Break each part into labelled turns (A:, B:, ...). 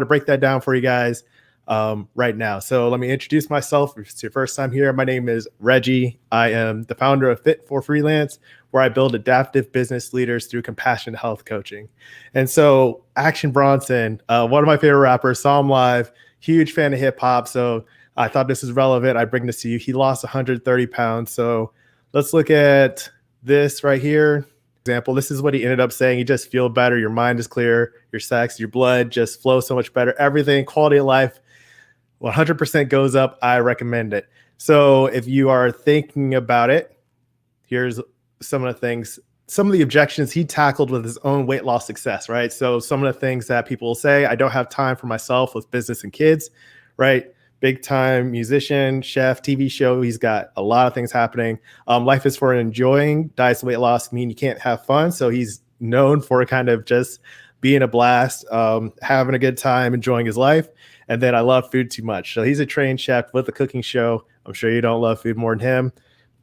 A: to break that down for you guys right now. So let me introduce myself. If it's your first time here, my name is Reggie. I am the founder of Fit for Freelance, where I build adaptive business leaders through compassionate health coaching. And so Action Bronson, one of my favorite rappers, saw him live, huge fan of hip hop. So I thought this is relevant. I bring this to you. He lost 130 pounds. So let's look at this right here. Example, this is what he ended up saying. You just feel better. Your mind is clear. Your sex, your blood just flows so much better. Everything, quality of life, 100% goes up. I recommend it. So if you are thinking about it, here's some of the things, some of the objections he tackled with his own weight loss success, right? So some of the things that people will say, I don't have time for myself with business and kids, right? Big time musician, chef, TV show. He's got a lot of things happening. Life is for enjoying. Diets and weight loss mean you can't have fun. So he's known for kind of just being a blast, having a good time, enjoying his life. And then I love food too much. So he's a trained chef with a cooking show. I'm sure you don't love food more than him.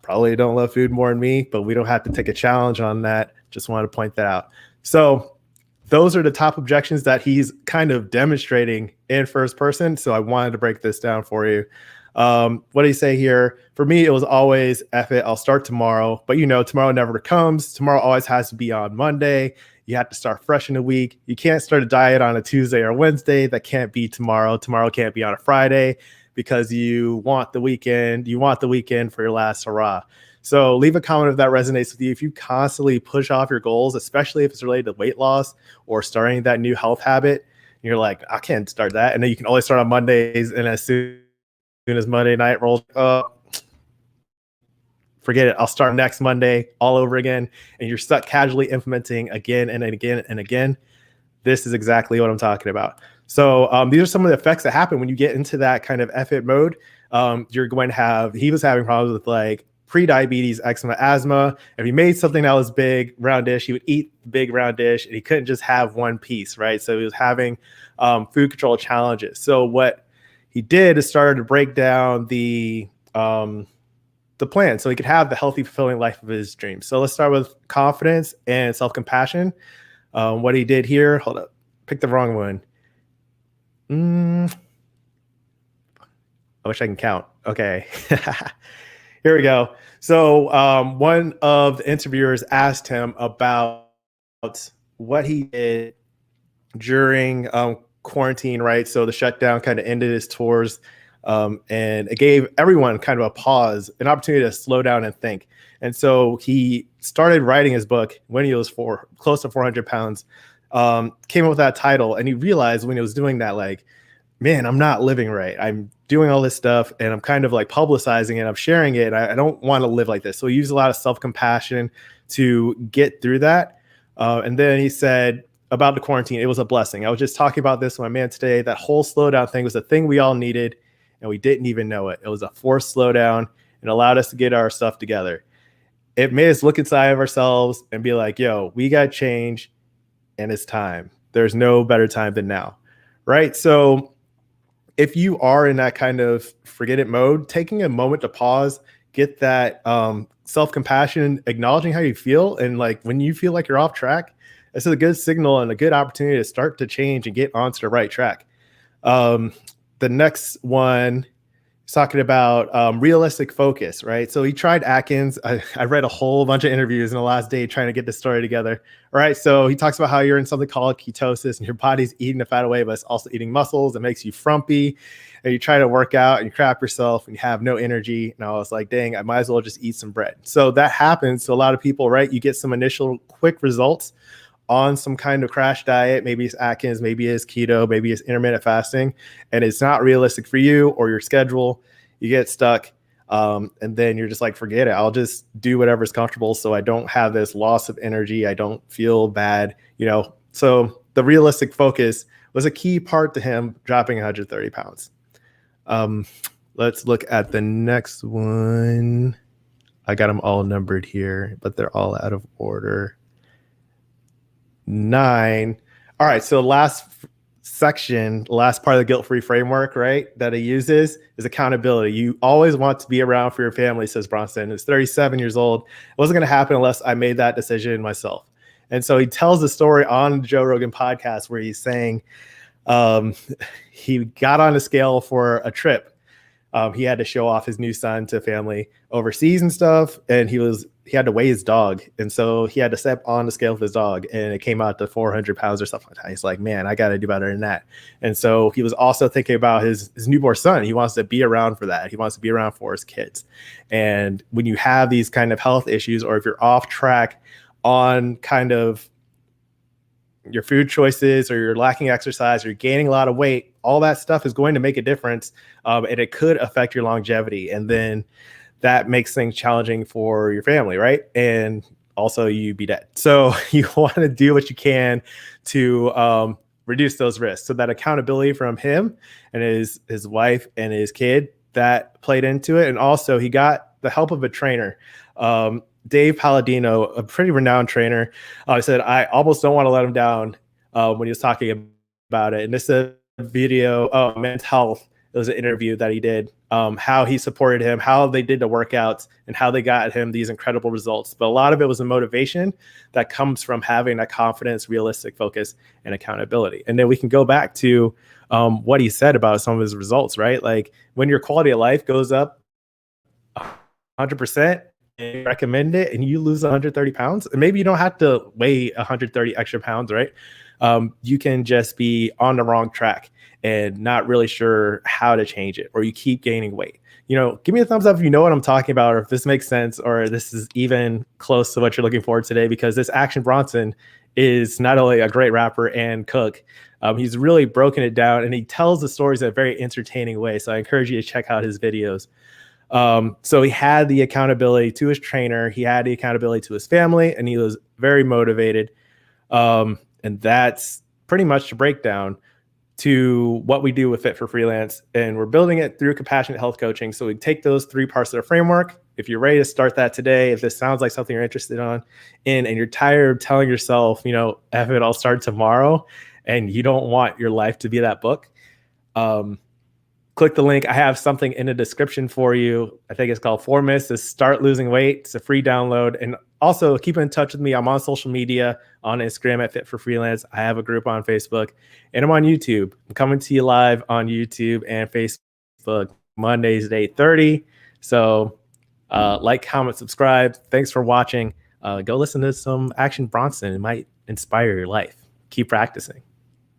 A: Probably don't love food more than me, but we don't have to take a challenge on that. Just wanted to point that out. So those are the top objections that he's kind of demonstrating in first person. So I wanted to break this down for you. What do you say here? For me, it was always F it. I'll start tomorrow. But tomorrow never comes. Tomorrow always has to be on Monday. You have to start fresh in a week. You can't start a diet on a Tuesday or Wednesday. That can't be tomorrow. Tomorrow can't be on a Friday because you want the weekend. You want the weekend for your last hurrah. So leave a comment if that resonates with you. If you constantly push off your goals, especially if it's related to weight loss or starting that new health habit, you're like, I can't start that. And then you can only start on Mondays. And as soon as Monday night rolls up, forget it. I'll start next Monday all over again. And you're stuck casually implementing again and again and again. This is exactly what I'm talking about. So these are some of the effects that happen when you get into that kind of F it mode. You're going to have, he was having problems with like pre-diabetes, eczema, asthma. If he made something that was big, round dish, he would eat the big round dish and he couldn't just have one piece, right? So he was having food control challenges. So what he did is started to break down the plan so he could have the healthy, fulfilling life of his dreams. So let's start with confidence and self-compassion. What he did here, hold up, picked the wrong one. I wish I can count. Okay. Here we go. So one of the interviewers asked him about what he did during quarantine, right? So the shutdown kind of ended his tours, and it gave everyone kind of a pause, an opportunity to slow down and think. And so he started writing his book when he was close to 400 pounds, came up with that title, and he realized when he was doing that, like, man, I'm not living right. I'm doing all this stuff and I'm kind of like publicizing it. I'm sharing it. I don't want to live like this. So he used a lot of self-compassion to get through that. And then he said about the quarantine, it was a blessing. I was just talking about this with my man today. That whole slowdown thing was a thing we all needed and we didn't even know it. It was a forced slowdown and allowed us to get our stuff together. It made us look inside of ourselves and be like, yo, we got change and it's time. There's no better time than now. Right. So if you are in that kind of forget it mode, taking a moment to pause, get that self-compassion, acknowledging how you feel. And like when you feel like you're off track, this is a good signal and a good opportunity to start to change and get onto the right track. The next one is talking about realistic focus, right? So he tried Atkins. I read a whole bunch of interviews in the last day trying to get this story together. All right. So he talks about how you're in something called ketosis and your body's eating the fat away, but it's also eating muscles. It makes you frumpy and you try to work out and you crap yourself and you have no energy. And I was like, dang, I might as well just eat some bread. So that happens to a lot of people, right? You get some initial quick results on some kind of crash diet. Maybe it's Atkins, maybe it's keto, maybe it's intermittent fasting, and it's not realistic for you or your schedule. You get stuck. And then you're just like, forget it. I'll just do whatever's comfortable so I don't have this loss of energy. I don't feel bad, So the realistic focus was a key part to him dropping 130 pounds. Let's look at the next one. I got them all numbered here, but they're all out of order. 9. All right. So last section, last part of the guilt-free framework, right, that he uses is accountability. You always want to be around for your family, says Bronson. He's 37 years old. It wasn't going to happen unless I made that decision myself. And so he tells the story on the Joe Rogan podcast where he's saying, Um, he got on a scale for a trip. He had to show off his new son to family overseas and stuff, and he had to weigh his dog, and so he had to step on the scale with his dog, and it came out to 400 pounds or something like that. He's like, man, I got to do better than that. And so he was also thinking about his newborn son. He wants to be around for that. He wants to be around for his kids. And when you have these kind of health issues, or if you're off track on kind of your food choices, or you're lacking exercise, or you're gaining a lot of weight, all that stuff is going to make a difference, and it could affect your longevity. And then that makes things challenging for your family, right? And also you be dead. So you want to do what you can to reduce those risks. So that accountability from him and his wife and his kid, that played into it. And also he got the help of a trainer. Dave Palladino, a pretty renowned trainer, said, I almost don't want to let him down when he was talking about it. And this is a video, Men's Health. It was an interview that he did, how he supported him, how they did the workouts, and how they got him these incredible results. But a lot of it was a motivation that comes from having that confidence, realistic focus, and accountability. And then we can go back to what he said about some of his results, right? Like when your quality of life goes up 100%, and recommend it, and you lose 130 pounds, and maybe you don't have to weigh 130 extra pounds, right? You can just be on the wrong track and not really sure how to change it, or you keep gaining weight. Give me a thumbs up if you know what I'm talking about, or if this makes sense, or this is even close to what you're looking for today, because this Action Bronson is not only a great rapper and cook, he's really broken it down, and he tells the stories in a very entertaining way. So I encourage you to check out his videos. So he had the accountability to his trainer, he had the accountability to his family, and he was very motivated. And that's pretty much the breakdown to what we do with Fit for Freelance. And we're building it through compassionate health coaching. So we take those three parts of the framework. If you're ready to start that today, if this sounds like something you're interested in, and you're tired of telling yourself, F it, I'll start tomorrow, and you don't want your life to be that book, click the link. I have something in the description for you. I think it's called 4 Myths to Start Losing Weight. It's a free download. And also keep in touch with me. I'm on social media, on Instagram at Fit for Freelance. I have a group on Facebook, and I'm on YouTube. I'm coming to you live on YouTube and Facebook Mondays at 8:30. So like, comment, subscribe. Thanks for watching. Go listen to some Action Bronson. It might inspire your life. Keep practicing.